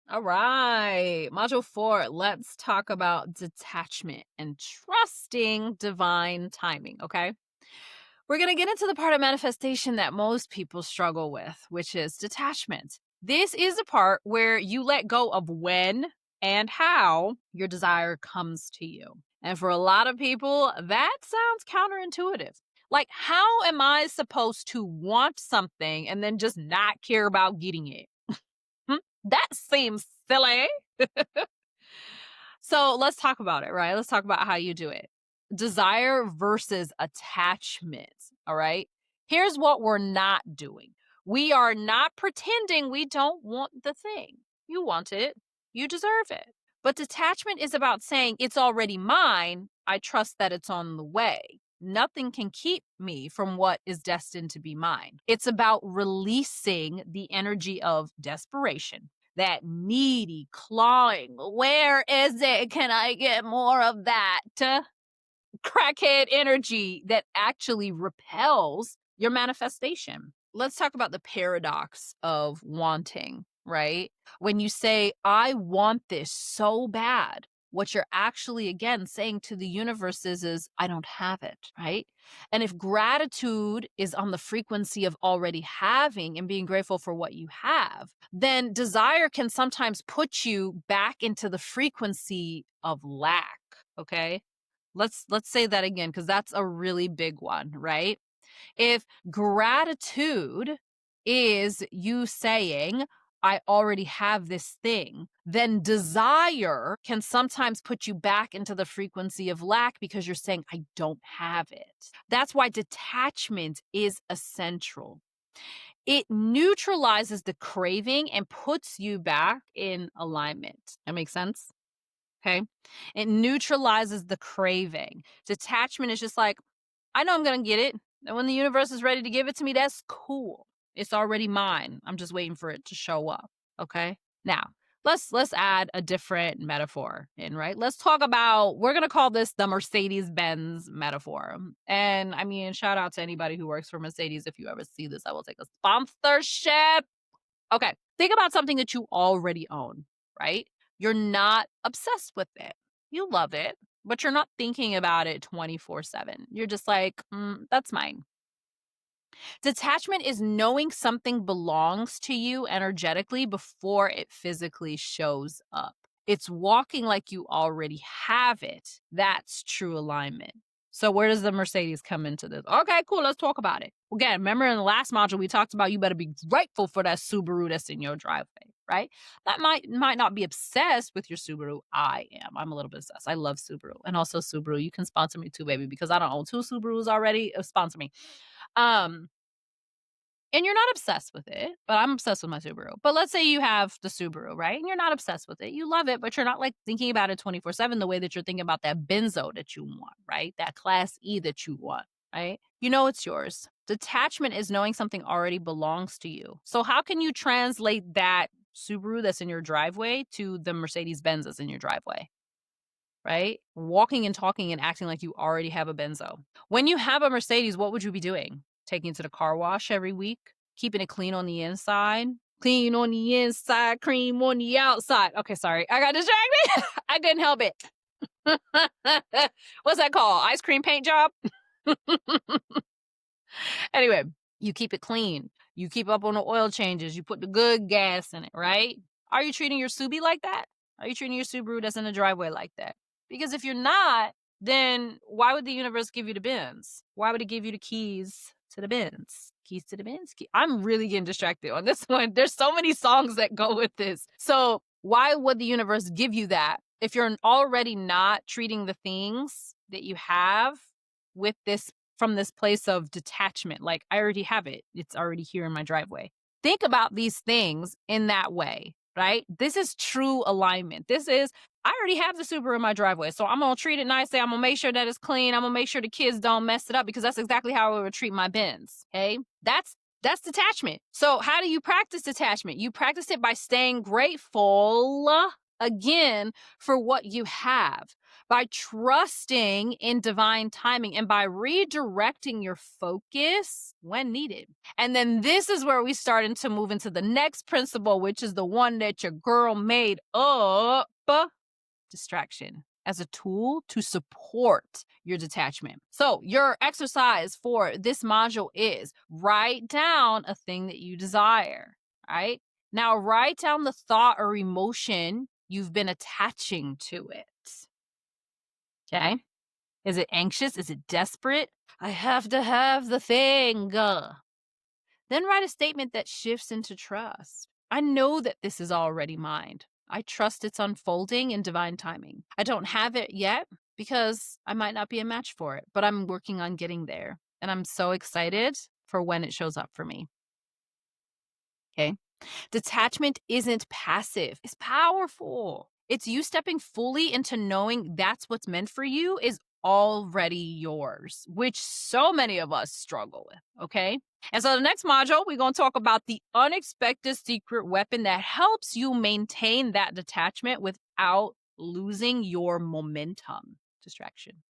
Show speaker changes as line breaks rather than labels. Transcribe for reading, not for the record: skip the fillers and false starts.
All right. Module 4, let's talk about detachment and trusting divine timing, okay? We're going to get into the part of manifestation that most people struggle with, which is detachment. This is the part where you let go of when and how your desire comes to you. And for a lot of people, that sounds counterintuitive. Like, how am I supposed to want something and then just not care about getting it? Hmm? That seems silly. So let's talk about it, right? Let's talk about how you do it. Desire versus attachment. All right. Here's what we're not doing. We are not pretending we don't want the thing. You want it, you deserve it. But detachment is about saying it's already mine. I trust that it's on the way. Nothing can keep me from what is destined to be mine. It's about releasing the energy of desperation, that needy, clawing, where is it? Can I get more of that? Crackhead energy that actually repels your manifestation. Let's talk about the paradox of wanting, right? When you say, I want this so bad, what you're actually, again, saying to the universe is I don't have it, right? And if gratitude is on the frequency of already having and being grateful for what you have, then desire can sometimes put you back into the frequency of lack, okay? Let's say that again, because that's a really big one, right? If gratitude is you saying, I already have this thing, then desire can sometimes put you back into the frequency of lack because you're saying, I don't have it. That's why detachment is essential. It neutralizes the craving and puts you back in alignment. That makes sense? Okay. It neutralizes the craving. Detachment is just like, I know I'm going to get it. And when the universe is ready to give it to me, that's cool. It's already mine. I'm just waiting for it to show up. Okay. Now, let's add a different metaphor in, right? Let's talk about, we're going to call this the Mercedes-Benz metaphor. And I mean, shout out to anybody who works for Mercedes. If you ever see this, I will take a sponsorship. Okay. Think about something that you already own, right? You're not obsessed with it. You love it, but you're not thinking about it 24/7. You're just like, that's mine. Detachment is knowing something belongs to you energetically before it physically shows up. It's walking like you already have it. That's true alignment. So where does the Mercedes come into this? Okay, cool. Let's talk about it. Again, remember in the last module we talked about you better be grateful for that Subaru that's in your driveway, right? That might not be obsessed with your Subaru. I am. I'm a little bit obsessed. I love Subaru. And also Subaru, you can sponsor me too, baby, because I don't own two Subarus already. Sponsor me. Um and you're not obsessed with it, but I'm obsessed with my Subaru. But let's say you have the Subaru, right? And you're not obsessed with it. You love it, but you're not like thinking about it 24/7 the way that you're thinking about that benzo that you want, right? That class E that you want, right? You know it's yours. Detachment is knowing something already belongs to you. So how can you translate that Subaru that's in your driveway to the Mercedes Benz that's in your driveway? Right? Walking and talking and acting like you already have a benzo. When you have a Mercedes, what would you be doing? Taking it to the car wash every week? Keeping it clean on the inside? Clean on the inside, cream on the outside. Okay, sorry. I got distracted. I couldn't help it. What's that called? Ice cream paint job? Anyway, you keep it clean. You keep up on the oil changes. You put the good gas in it, right? Are you treating your Subi like that? Are you treating your Subaru that's in the driveway like that? Because if you're not, then why would the universe give you the Benz? Why would it give you the keys to the Benz? Keys to the Benz. I'm really getting distracted on this one. There's so many songs that go with this. So why would the universe give you that if you're already not treating the things that you have with this from this place of detachment? Like, I already have it. It's already here in my driveway. Think about these things in that way, right? This is true alignment. This is, I already have the Subaru in my driveway. So I'm going to treat it nicely. I'm going to make sure that it's clean. I'm going to make sure the kids don't mess it up because that's exactly how I would treat my Benz. Okay. That's detachment. So how do you practice detachment? You practice it by staying grateful again for what you have by trusting in divine timing and by redirecting your focus when needed. And then this is where we starting to move into the next principle, which is the one that your girl made up: distraction as a tool to support your detachment. So, your exercise for this module is write down a thing that you desire, right? Now, write down the thought or emotion you've been attaching to it. Okay. Is it anxious? Is it desperate? I have to have the thing. Then write a statement that shifts into trust. I know that this is already mine. I trust it's unfolding in divine timing. I don't have it yet because I might not be a match for it, but I'm working on getting there. And I'm so excited for when it shows up for me. Okay. Detachment isn't passive, it's powerful. It's you stepping fully into knowing that's what's meant for you is already yours, which so many of us struggle with. Okay. And so the next module, we're going to talk about the unexpected secret weapon that helps you maintain that detachment without losing your momentum. Distraction.